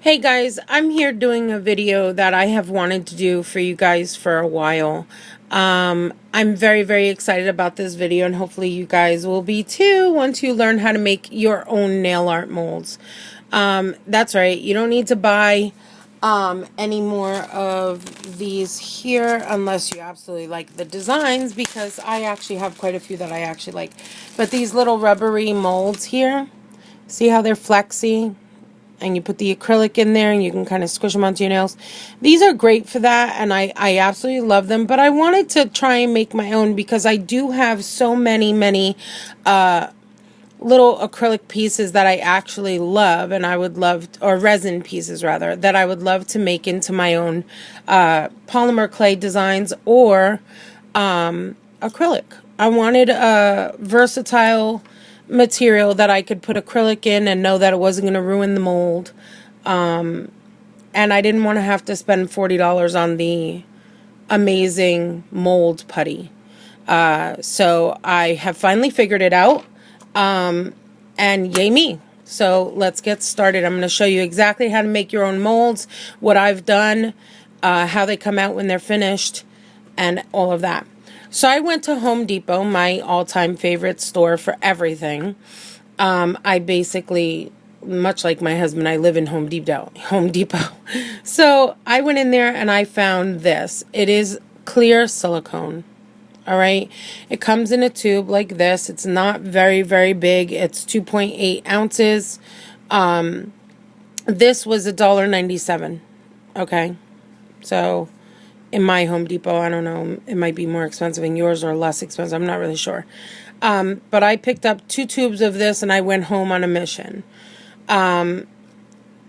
Hey guys, I'm here doing a video that I have wanted to do for you guys for a while. I'm very excited about this video, and hopefully you guys will be too once you learn how to make your own nail art molds. That's right, you don't need to buy any more of these here unless you absolutely like the designs, because I actually have quite a few that I actually like. But these little rubbery molds here, see how they're flexy? And you put the acrylic in there and you can kind of squish them onto your nails. These are great for that, and I absolutely love them. But I wanted to try and make my own because I do have so many little acrylic pieces that I actually love, and I would love, or resin pieces rather, that I would love to make into my own polymer clay designs or acrylic. I wanted a versatile material that I could put acrylic in and know that it wasn't going to ruin the mold. And I didn't want to have to spend $40 on the amazing mold putty. So I have finally figured it out. And yay me. So let's get started. I'm going to show you exactly how to make your own molds, what I've done, how they come out when they're finished, and all of that. So I went to Home Depot, my all-time favorite store for everything. I basically, much like my husband, I live in Home Depot. So I went in there and I found this. It is clear silicone. All right. It comes in a tube like this. It's not very big. It's 2.8 ounces. This was $1.97. Okay. So in my Home Depot, I don't know, it might be more expensive in yours or less expensive. I'm not really sure. But I picked up 2 tubes of this and I went home on a mission.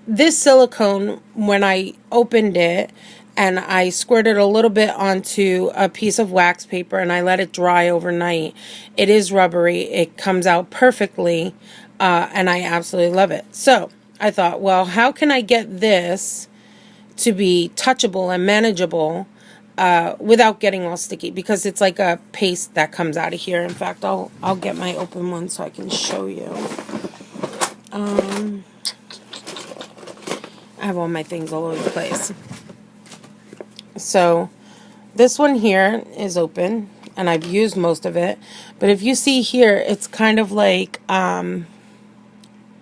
This silicone, when I opened it and I squirted a little bit onto a piece of wax paper and I let it dry overnight, it is rubbery. It comes out perfectly, and I absolutely love it. So I thought, well, how can I get this to be touchable and manageable without getting all sticky, because it's like a paste that comes out of here. In fact, I'll get my open one so I can show you. I have all my things all over the place. So this one here is open and I've used most of it, but if you see here, it's kind of like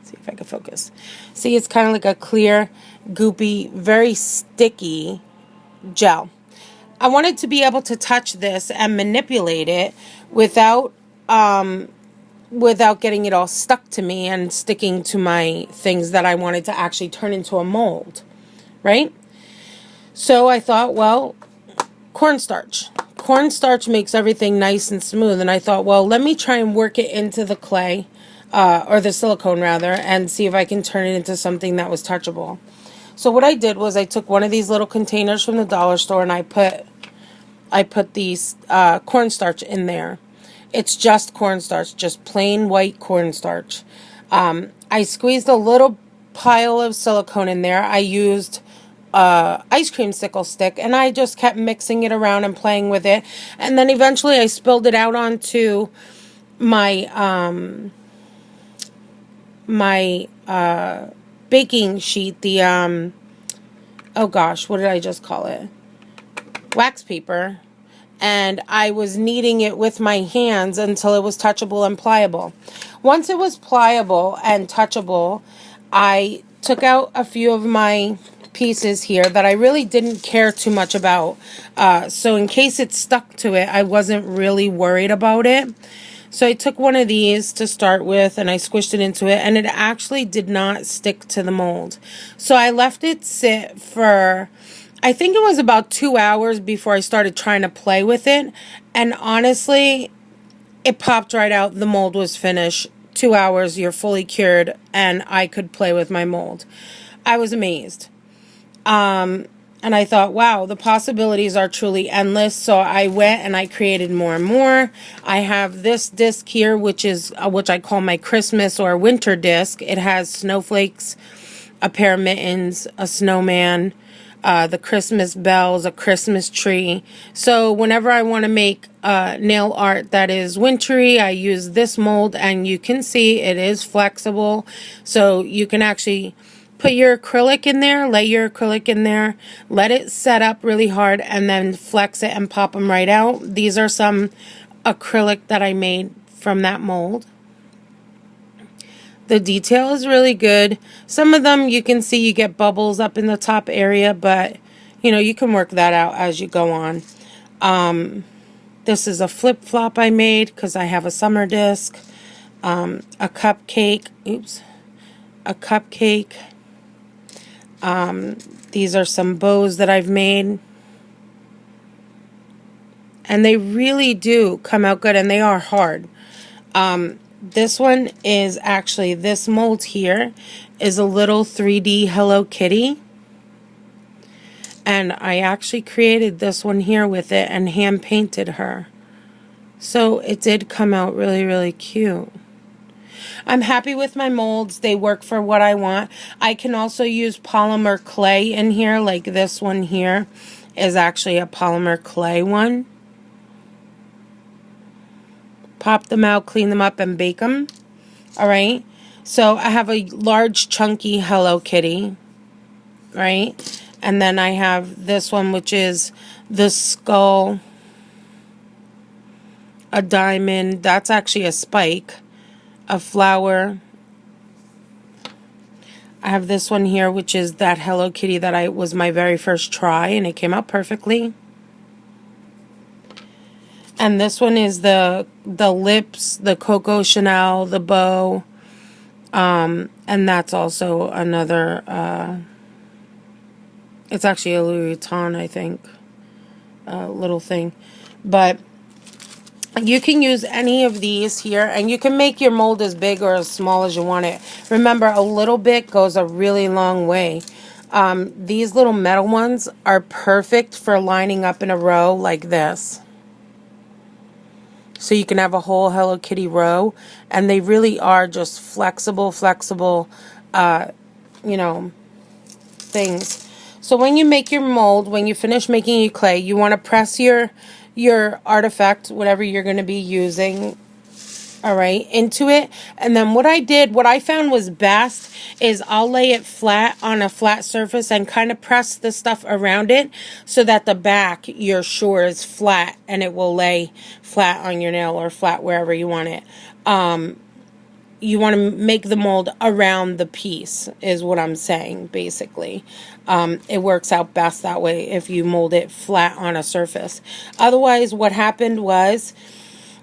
see if I can focus. See, it's kind of like a clear, goopy, very sticky gel. I wanted to be able to touch this and manipulate it without getting it all stuck to me and sticking to my things that I wanted to actually turn into a mold, right? So I thought, well, cornstarch. Cornstarch makes everything nice and smooth, and I thought, well, let me try and work it into the clay, or the silicone rather, and see if I can turn it into something that was touchable. So what I did was I took one of these little containers from the dollar store and I put these cornstarch in there. It's just cornstarch, just plain white cornstarch. I squeezed a little pile of silicone in there. I used ice cream sickle stick, and I just kept mixing it around and playing with it. And then eventually I spilled it out onto my baking sheet, the oh gosh, what did I just call it? Wax paper. And I was kneading it with my hands until it was touchable and pliable. Once it was pliable and touchable, I took out a few of my pieces here that I really didn't care too much about. So in case it stuck to it, I wasn't really worried about it. So I took one of these to start with and I squished it into it, and it actually did not stick to the mold. So I left it sit for, I think it was about 2 hours before I started trying to play with it. And honestly, it popped right out. The mold was finished. 2 hours, you're fully cured, and I could play with my mold. I was amazed. And I thought, wow, the possibilities are truly endless. So I went and I created more and more. I have this disc here, which is which I call my Christmas or winter disc. It has snowflakes, a pair of mittens, a snowman, the Christmas bells, a Christmas tree. So whenever I want to make nail art that is wintry, I use this mold, and you can see it is flexible. So you can actually put your acrylic in there, lay your acrylic in there, let it set up really hard, and then flex it and pop them right out. These are some acrylic that I made from that mold. The detail is really good. Some of them you can see you get bubbles up in the top area, but you know, you can work that out as you go on. This is a flip-flop I made because I have a summer disc. A cupcake. Oops. A cupcake. These are some bows that I've made. And they really do come out good, and they are hard. This one is actually, this mold here is a little 3D Hello Kitty. And I actually created this one here with it and hand painted her. So it did come out really, really cute. I'm happy with my molds. They work for what I want. I can also use polymer clay in here, like this one here is actually a polymer clay one. Pop them out, clean them up, and bake them. Alright, so I have a large chunky Hello Kitty, right? And then I have this one, which is the skull, a diamond, that's actually a spike, a flower. I have this one here, which is that Hello Kitty that was my very first try, and it came out perfectly. And this one is the lips, the Coco Chanel, the bow. And that's also another, it's actually a Louis Vuitton, I think, little thing. But you can use any of these here, and you can make your mold as big or as small as you want it. Remember, a little bit goes a really long way. These little metal ones are perfect for lining up in a row like this. So you can have a whole Hello Kitty row, and they really are just flexible, you know, things. So when you make your mold, when you finish making your clay, you want to press your artifact, whatever you're going to be using, all right, into it. And then what I found was best is I'll lay it flat on a flat surface and kind of press the stuff around it so that the back, you're sure, is flat, and it will lay flat on your nail or flat wherever you want it. You want to make the mold around the piece is what I'm saying, basically. It works out best that way if you mold it flat on a surface. Otherwise, what happened was,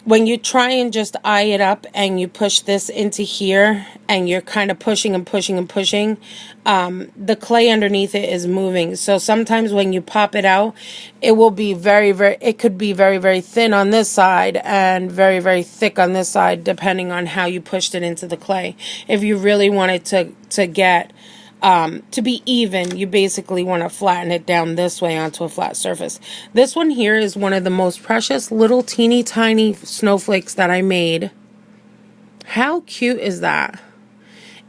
when you try and just eye it up and you push this into here and you're kind of pushing and pushing and pushing, the clay underneath it is moving. So sometimes when you pop it out, it will be it could be very, very thin on this side and very, very thick on this side, depending on how you pushed it into the clay. If you really want it to get to be even, you basically want to flatten it down this way onto a flat surface. This one here is one of the most precious little teeny tiny snowflakes that I made. How cute is that?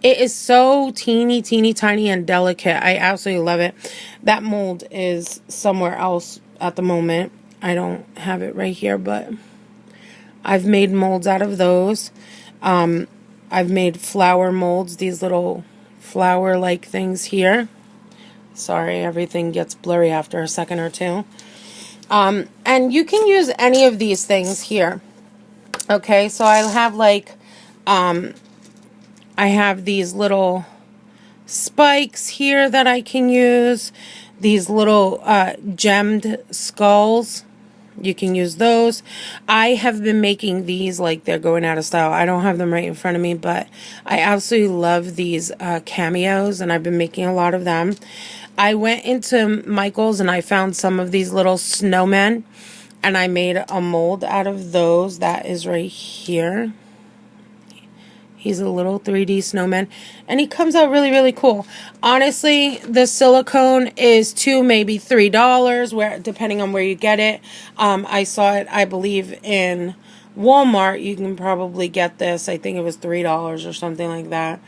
It is so teeny tiny and delicate. I absolutely love it. That mold is somewhere else at the moment. I don't have it right here, but I've made molds out of those. I've made flower molds, these little flower-like things here. Sorry, everything gets blurry after a second or two. And you can use any of these things here. Okay, so I'll have like, I have these little spikes here that I can use. These little gemmed skulls. You can use those. I have been making these like they're going out of style. I don't have them right in front of me, but I absolutely love these cameos, and I've been making a lot of them. I went into Michael's and I found some of these little snowmen, and I made a mold out of those. That is right here. He's a little 3D snowman, and he comes out really, really cool. Honestly, the silicone is $2, maybe $3, depending on where you get it. I saw it, I believe, in Walmart. You can probably get this. I think it was $3 or something like that.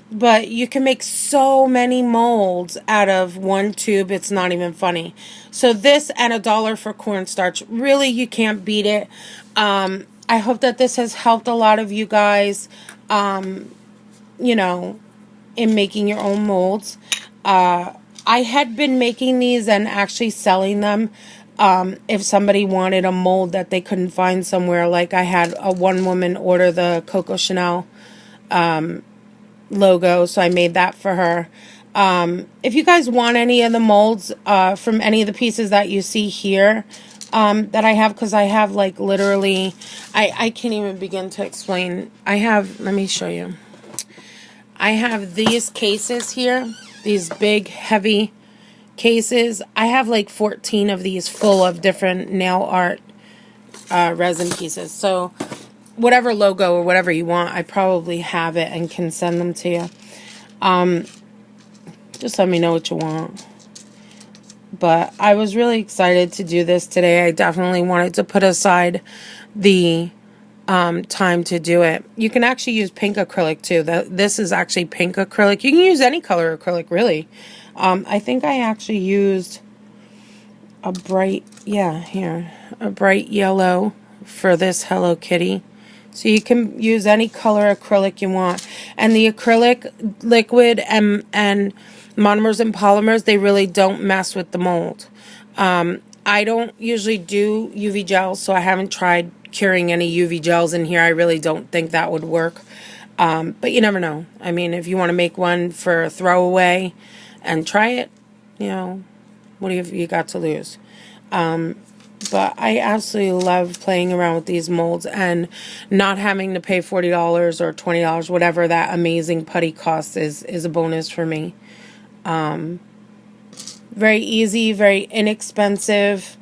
But you can make so many molds out of one tube. It's not even funny. So this and $1 for cornstarch. Really, you can't beat it. I hope that this has helped a lot of you guys. You know, in making your own molds. I had been making these and actually selling them if somebody wanted a mold that they couldn't find somewhere. Like I had one woman order the Coco Chanel logo, so I made that for her. If you guys want any of the molds from any of the pieces that you see here that I have, because I have like literally, I can't even begin to explain. I have, let me show you. I have these cases here, these big heavy cases. I have like 14 of these full of different nail art resin pieces. So whatever logo or whatever you want, I probably have it and can send them to you. Just let me know what you want. But I was really excited to do this today. I definitely wanted to put aside the time to do it. You can actually use pink acrylic too. This is actually pink acrylic. You can use any color acrylic, really. I think I actually used a bright, a bright yellow for this Hello Kitty. So you can use any color acrylic you want. And the acrylic liquid and monomers and polymers, they really don't mess with the mold. I don't usually do UV gels, so I haven't tried curing any UV gels in here. I really don't think that would work. But you never know. I mean, if you want to make one for throwaway and try it, you know, what have you got to lose? But I absolutely love playing around with these molds and not having to pay $40 or $20, whatever that amazing putty costs is a bonus for me. Very easy, very inexpensive,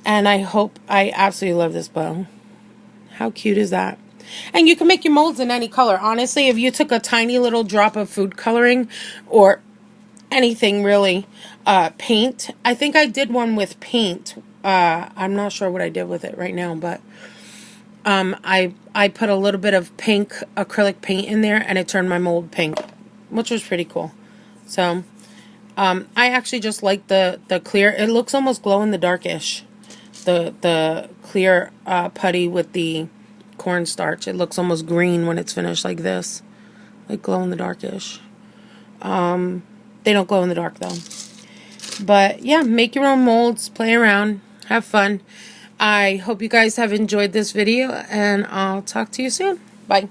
and I absolutely love this bow. How cute is that? And you can make your molds in any color. Honestly, if you took a tiny little drop of food coloring or anything really, paint. I think I did one with paint. I'm not sure what I did with it right now, but I put a little bit of pink acrylic paint in there and it turned my mold pink, which was pretty cool. So I actually just like the clear. It looks almost glow in the darkish. The clear putty with the cornstarch. It looks almost green when it's finished like this. Like glow in the darkish. They don't glow in the dark though. But yeah, make your own molds, play around, have fun. I hope you guys have enjoyed this video, and I'll talk to you soon. Bye.